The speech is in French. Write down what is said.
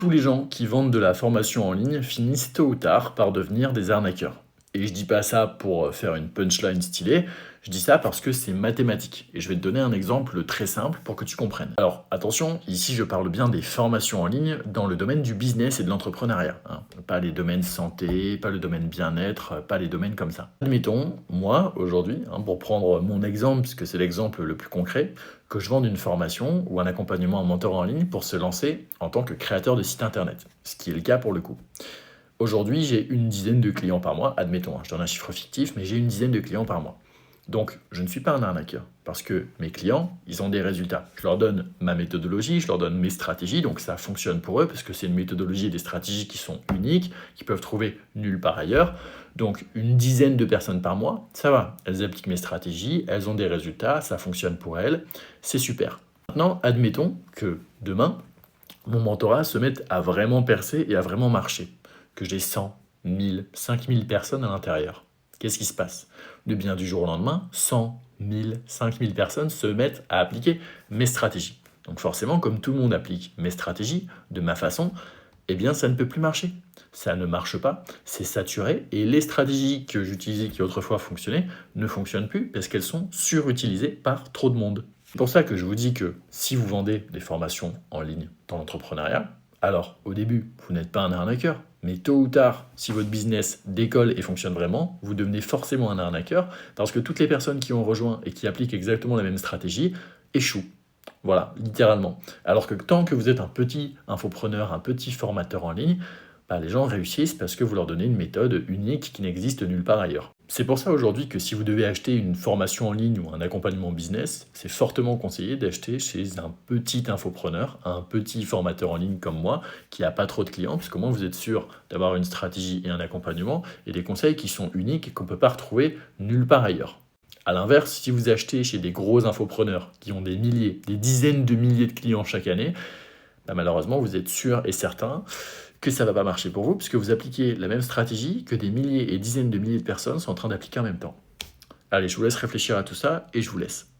Tous les gens qui vendent de la formation en ligne finissent tôt ou tard par devenir des arnaqueurs. Et je dis pas ça pour faire une punchline stylée, je dis ça parce que c'est mathématique. Et je vais te donner un exemple très simple pour que tu comprennes. Alors attention, ici je parle bien des formations en ligne dans le domaine du business et de l'entrepreneuriat, hein. Pas les domaines santé, pas le domaine bien-être, pas les domaines comme ça. Admettons, moi aujourd'hui, pour prendre mon exemple, puisque c'est l'exemple le plus concret, que je vende une formation ou un accompagnement à un mentor en ligne pour se lancer en tant que créateur de site internet, ce qui est le cas pour le coup. Aujourd'hui, j'ai une dizaine de clients par mois, admettons, je donne un chiffre fictif, mais j'ai une dizaine de clients par mois. Donc, je ne suis pas un arnaqueur, parce que mes clients, ils ont des résultats. Je leur donne ma méthodologie, je leur donne mes stratégies, donc ça fonctionne pour eux, parce que c'est une méthodologie et des stratégies qui sont uniques, qu'ils peuvent trouver nulle part ailleurs. Donc, une dizaine de personnes par mois, ça va. Elles appliquent mes stratégies, elles ont des résultats, ça fonctionne pour elles, c'est super. Maintenant, admettons que demain, mon mentorat se mette à vraiment percer et à vraiment marcher, que j'ai 100, 1000, 5000 personnes à l'intérieur. Qu'est-ce qui se passe? De bien du jour au lendemain, 100, 1000, 5000 personnes se mettent à appliquer mes stratégies. Donc forcément, comme tout le monde applique mes stratégies de ma façon, eh bien ça ne peut plus marcher. Ça ne marche pas, c'est saturé et les stratégies que j'utilisais qui autrefois fonctionnaient ne fonctionnent plus parce qu'elles sont surutilisées par trop de monde. C'est pour ça que je vous dis que si vous vendez des formations en ligne dans l'entrepreneuriat, alors au début, vous n'êtes pas un arnaqueur, mais tôt ou tard, si votre business décolle et fonctionne vraiment, vous devenez forcément un arnaqueur parce que toutes les personnes qui ont rejoint et qui appliquent exactement la même stratégie échouent. Voilà, littéralement. Alors que tant que vous êtes un petit infopreneur, un petit formateur en ligne, les gens réussissent parce que vous leur donnez une méthode unique qui n'existe nulle part ailleurs. C'est pour ça aujourd'hui que si vous devez acheter une formation en ligne ou un accompagnement business, c'est fortement conseillé d'acheter chez un petit infopreneur, un petit formateur en ligne comme moi, qui n'a pas trop de clients, puisqu'au moins vous êtes sûr d'avoir une stratégie et un accompagnement et des conseils qui sont uniques et qu'on ne peut pas retrouver nulle part ailleurs. A l'inverse, si vous achetez chez des gros infopreneurs qui ont des milliers, des dizaines de milliers de clients chaque année, malheureusement, vous êtes sûr et certain que ça ne va pas marcher pour vous, puisque vous appliquez la même stratégie que des milliers et dizaines de milliers de personnes sont en train d'appliquer en même temps. Allez, je vous laisse réfléchir à tout ça et je vous laisse.